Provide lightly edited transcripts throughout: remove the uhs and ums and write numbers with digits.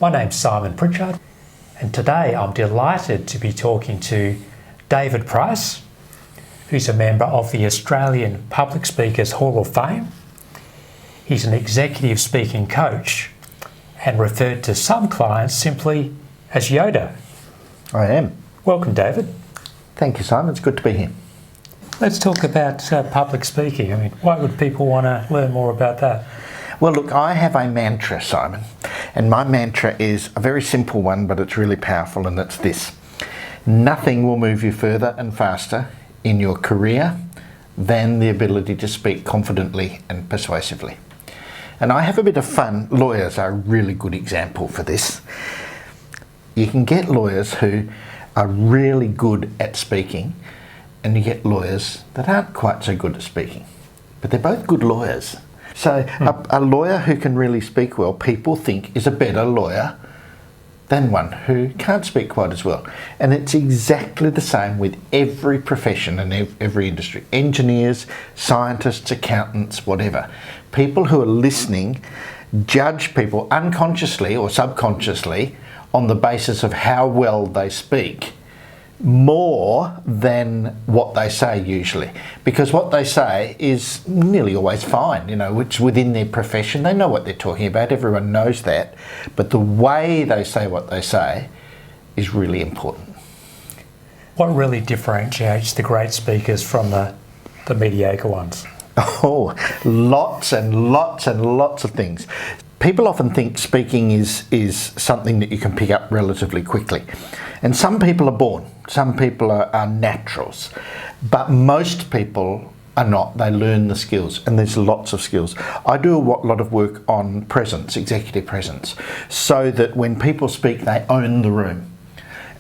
My name's Simon Pritchard, and today I'm delighted to be talking to David Price, who's a member of the Australian Public Speakers Hall of Fame. He's an executive speaking coach and referred to some clients simply as Yoda. I am. Welcome, David. Thank you, Simon. It's good to be here. Let's talk about public speaking. I mean, why would people want to learn more about that? Well, look, I have a mantra, Simon, and my mantra is a very simple one, but it's really powerful, and it's this. Nothing will move you further and faster in your career than the ability to speak confidently and persuasively. And I have a bit of fun. Lawyers are a really good example for this. You can get lawyers who are really good at speaking, and you get lawyers that aren't quite so good at speaking, but they're both good lawyers. So a lawyer who can really speak well, people think is a better lawyer than one who can't speak quite as well. And it's exactly the same with every profession and every industry. Engineers, scientists, accountants, whatever. People who are listening judge people unconsciously or subconsciously on the basis of how well they speak, more than what they say usually, because what they say is nearly always fine, which within their profession, they know what they're talking about, everyone knows that, but the way they say what they say is really important. What really differentiates the great speakers from the mediocre ones? Oh, lots and lots and lots of things. People often think speaking is something that you can pick up relatively quickly. And some people are born, some people are naturals, but most people are not. They learn the skills, and there's lots of skills. I do a lot of work on presence, executive presence, so that when people speak, they own the room.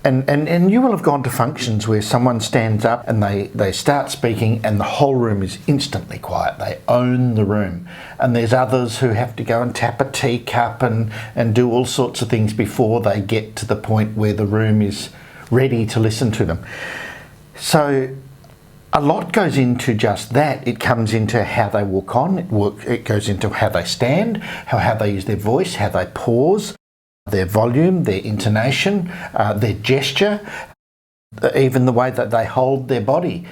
And you will have gone to functions where someone stands up and they start speaking and the whole room is instantly quiet. They own the room. And there's others who have to go and tap a teacup and do all sorts of things before they get to the point where the room is ready to listen to them. So a lot goes into just that. It comes into how they walk on, it goes into how they stand, how they use their voice, how they pause, their volume, their intonation, their gesture, even the way that they hold their body.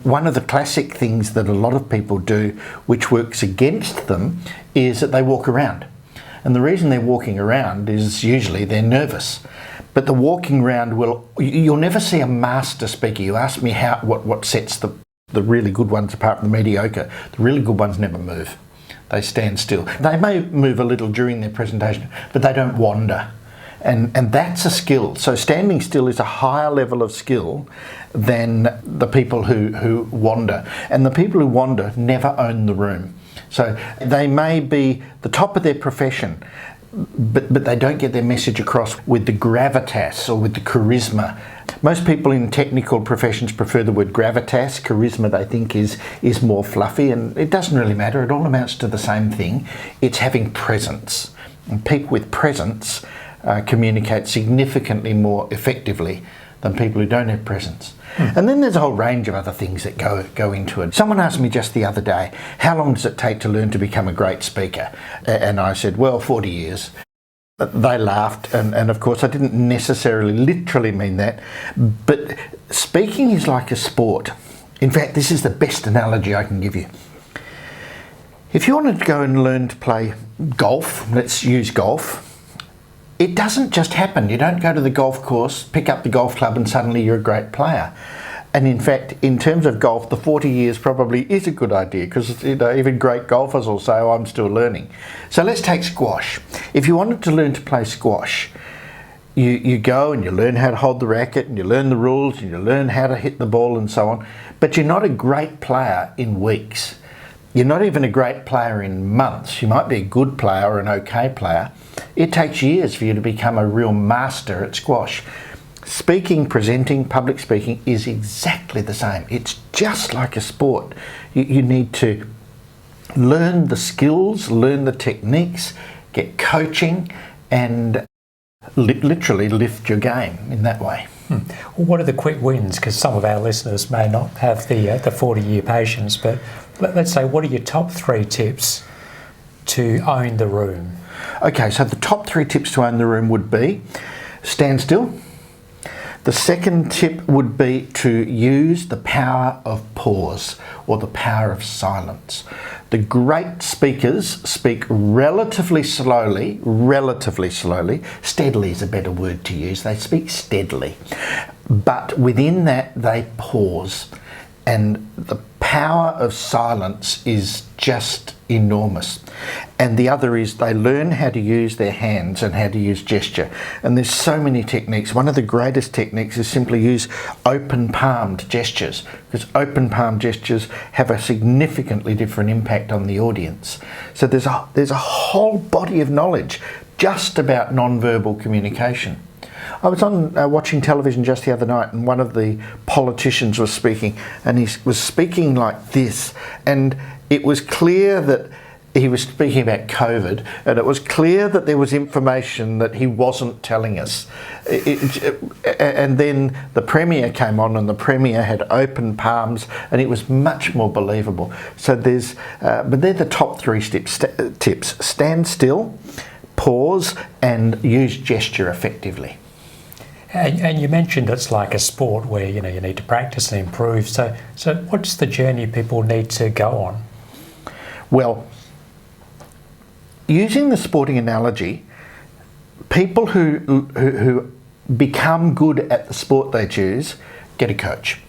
One of the classic things that a lot of people do, which works against them, is that they walk around. And the reason they're walking around is usually they're nervous. But the walking around you'll never see a master speaker. You ask me what sets the really good ones apart from the mediocre. The really good ones never move. They stand still. They may move a little during their presentation, but they don't wander. And that's a skill. So standing still is a higher level of skill than the people who wander. And the people who wander never own the room. So they may be the top of their profession, but they don't get their message across with the gravitas or with the charisma. Most people in technical professions prefer the word gravitas. Charisma, they think, is more fluffy, and it doesn't really matter. It all amounts to the same thing. It's having presence. And people with presence communicate significantly more effectively than people who don't have presence. And then there's a whole range of other things that go into it. Someone asked me just the other day, how long does it take to learn to become a great speaker? And I said, well, 40 years. They laughed, and of course I didn't necessarily literally mean that, but speaking is like a sport. In fact, this is the best analogy I can give you. If you wanted to go and learn to play golf, let's use golf, it doesn't just happen. You don't go to the golf course, pick up the golf club, and suddenly you're a great player. And in fact, in terms of golf, the 40 years probably is a good idea, because even great golfers will say, oh, I'm still learning. So let's take squash. If you wanted to learn to play squash, you go and you learn how to hold the racket, and you learn the rules, and you learn how to hit the ball and so on. But you're not a great player in weeks. You're not even a great player in months. You might be a good player or an okay player. It takes years for you to become a real master at squash. Speaking, presenting, public speaking is exactly the same. It's just like a sport. You need to learn the skills, learn the techniques, get coaching, and literally lift your game in that way. Well, what are the quick wins? Because some of our listeners may not have the 40-year patience, but let's say, what are your top 3 tips to own the room? Okay, so the top 3 tips to own the room would be stand still. The second tip would be to use the power of pause or the power of silence. The great speakers speak relatively slowly, steadily is a better word to use, they speak steadily, but within that they pause, and the power of silence is just enormous. And the other is they learn how to use their hands and how to use gesture. And there's so many techniques. One of the greatest techniques is simply use open palmed gestures, because open palm gestures have a significantly different impact on the audience. So there's a whole body of knowledge just about non-verbal communication. I was on watching television just the other night, and one of the politicians was speaking, and he was speaking like this, and it was clear that he was speaking about COVID, and it was clear that there was information that he wasn't telling us. And then the Premier came on, and the Premier had open palms, and it was much more believable. So but they're the top 3 tips. Stand still, pause, and use gesture effectively. And you mentioned it's like a sport where you need to practice and improve. So what's the journey people need to go on? Well, using the sporting analogy, people who become good at the sport they choose get a coach.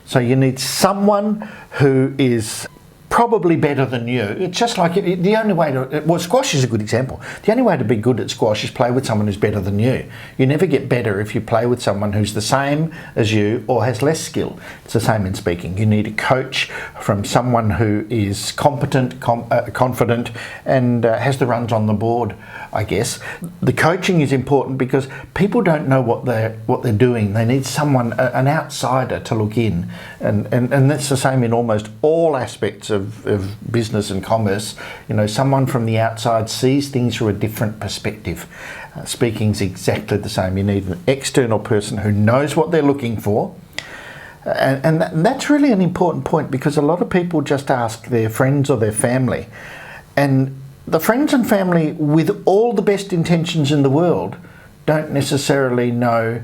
So you need someone who is probably better than you. It's just like the only way to... Well, squash is a good example. The only way to be good at squash is play with someone who's better than you. You never get better if you play with someone who's the same as you or has less skill. It's the same in speaking. You need a coach from someone who is competent, confident, and has the runs on the board, I guess. The coaching is important because people don't know what they're doing. They need someone, an outsider, to look in. And that's the same in almost all aspects of business and commerce. Someone from the outside sees things through a different perspective. Speaking's exactly the same. You need an external person who knows what they're looking for. And that's really an important point, because a lot of people just ask their friends or their family. And the friends and family, with all the best intentions in the world, don't necessarily know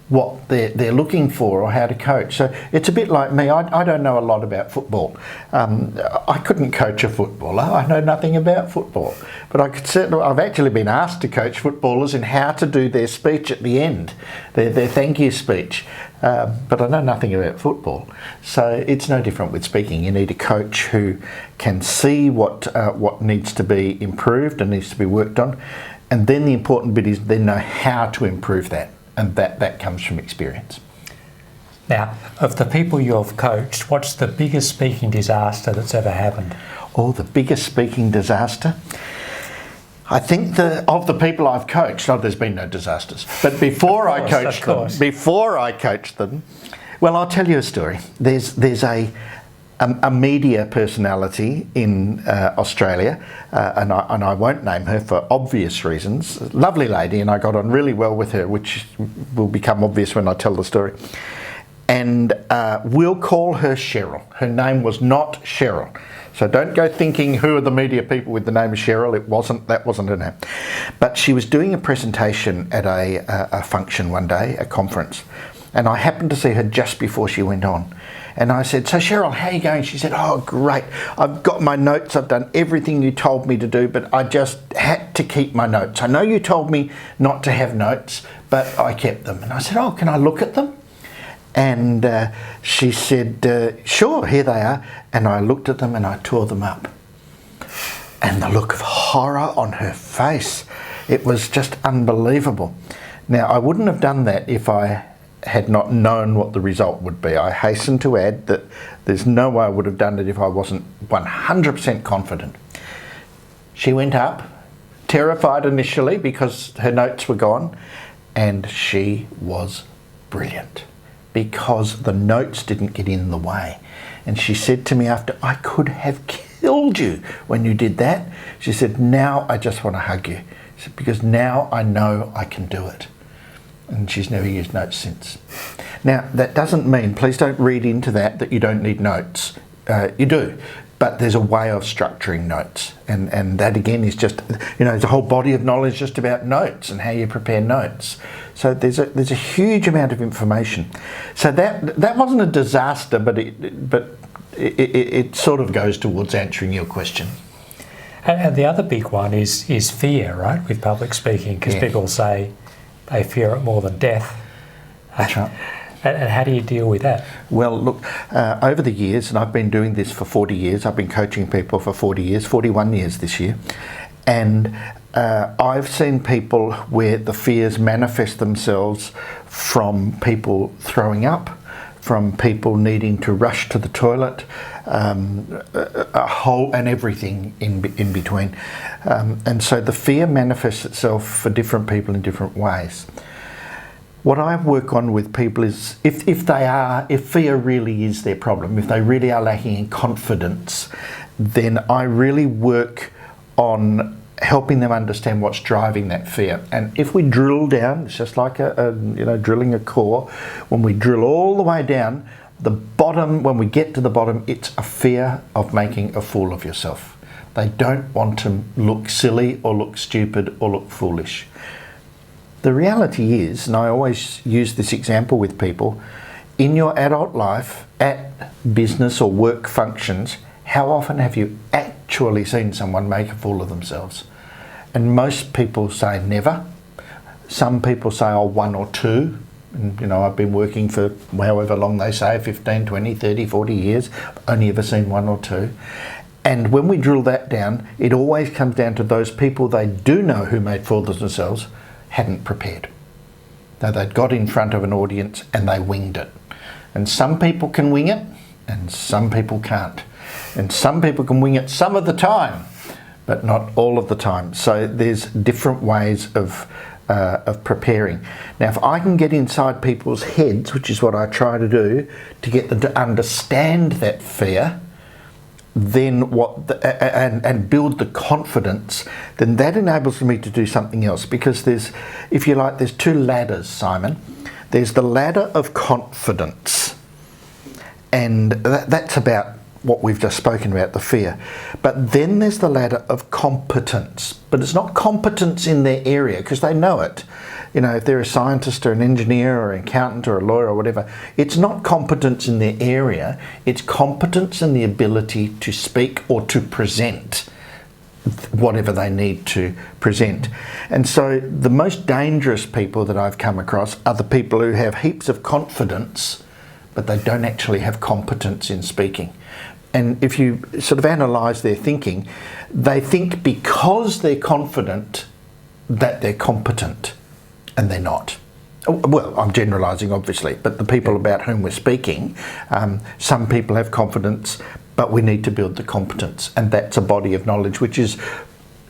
what they're looking for or how to coach. So it's a bit like me. I don't know a lot about football. I couldn't coach a footballer. I know nothing about football. But I've actually been asked to coach footballers in how to do their speech at the end, their thank you speech. But I know nothing about football. So it's no different with speaking. You need a coach who can see what needs to be improved and needs to be worked on. And then the important bit is they know how to improve that. And that comes from experience. Now, of the people you've coached, what's the biggest speaking disaster that's ever happened? Oh, the biggest speaking disaster? I think of the people I've coached, there's been no disasters. But before I coached them, well, I'll tell you a story. There's a media personality in Australia, and I won't name her for obvious reasons. Lovely lady, and I got on really well with her, which will become obvious when I tell the story. And we'll call her Cheryl. Her name was not Cheryl. So don't go thinking who are the media people with the name of Cheryl. That wasn't her name. But she was doing a presentation at a function one day, a conference, and I happened to see her just before she went on. And I said, "So Cheryl, how are you going?" She said, "Oh, great. I've got my notes. I've done everything you told me to do, but I just had to keep my notes. I know you told me not to have notes, but I kept them." And I said, "Oh, can I look at them?" And she said, "Sure, here they are." And I looked at them and I tore them up. And the look of horror on her face, it was just unbelievable. Now, I wouldn't have done that if I had not known what the result would be. I hasten to add that there's no way I would have done it if I wasn't 100% confident. She went up, terrified initially because her notes were gone, and she was brilliant because the notes didn't get in the way. And she said to me after, "I could have killed you when you did that." She said, "Now I just want to hug you." She said, "Because now I know I can do it." And she's never used notes since. Now, that doesn't mean, please don't read into that you don't need notes. You do. but there's a way of structuring notes, and that again is just, there's a whole body of knowledge just about notes and how you prepare notes. So there's a huge amount of information. So that wasn't a disaster, but it sort of goes towards answering your question. And the other big one is fear, right, with public speaking, because people say they fear it more than death. That's right. And how do you deal with that? Well, look, over the years, and I've been doing this for 40 years, I've been coaching people for 40 years, 41 years this year, and I've seen people where the fears manifest themselves from people throwing up, from people needing to rush to the toilet, a whole and everything in between. And so the fear manifests itself for different people in different ways. What I work on with people is if fear really is their problem, if they really are lacking in confidence, then I really work on helping them understand what's driving that fear. And if we drill down, it's just like drilling a core. When we drill all the way down, the bottom, when we get to the bottom, it's a fear of making a fool of yourself. They don't want to look silly or look stupid or look foolish. The reality is, and I always use this example with people, in your adult life, at business or work functions, how often have you actually seen someone make a fool of themselves? And most people say never. Some people say, one or two. And, I've been working for however long they say, 15, 20, 30, 40 years, only ever seen one or two. And when we drill that down, it always comes down to those people they do know who made fools of themselves hadn't prepared. Now they'd got in front of an audience and they winged it. And some people can wing it and some people can't. And some people can wing it some of the time, but not all of the time. So there's different ways of preparing. Now, if I can get inside people's heads, which is what I try to do, to get them to understand that fear, then and build the confidence, then that enables me to do something else. Because there's two ladders, Simon. There's the ladder of confidence, and that's about what we've just spoken about, the fear. But then there's the ladder of competence, but it's not competence in their area because they know it. If they're a scientist or an engineer or an accountant or a lawyer or whatever, it's not competence in their area, it's competence in the ability to speak or to present whatever they need to present. And so the most dangerous people that I've come across are the people who have heaps of confidence, but they don't actually have competence in speaking. And if you sort of analyse their thinking, they think because they're confident that they're competent, and they're not. Well, I'm generalising obviously, but the people about whom we're speaking, some people have confidence, but we need to build the competence, and that's a body of knowledge which is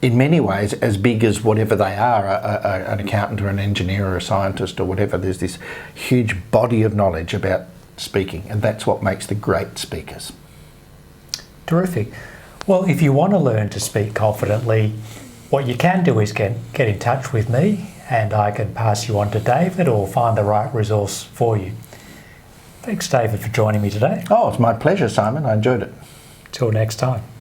in many ways as big as whatever they are, an accountant or an engineer or a scientist or whatever. There's this huge body of knowledge about speaking, and that's what makes the great speakers. Terrific. Well, if you want to learn to speak confidently, what you can do is get in touch with me, and I can pass you on to David or find the right resource for you. Thanks, David, for joining me today. Oh, it's my pleasure, Simon. I enjoyed it. Till next time.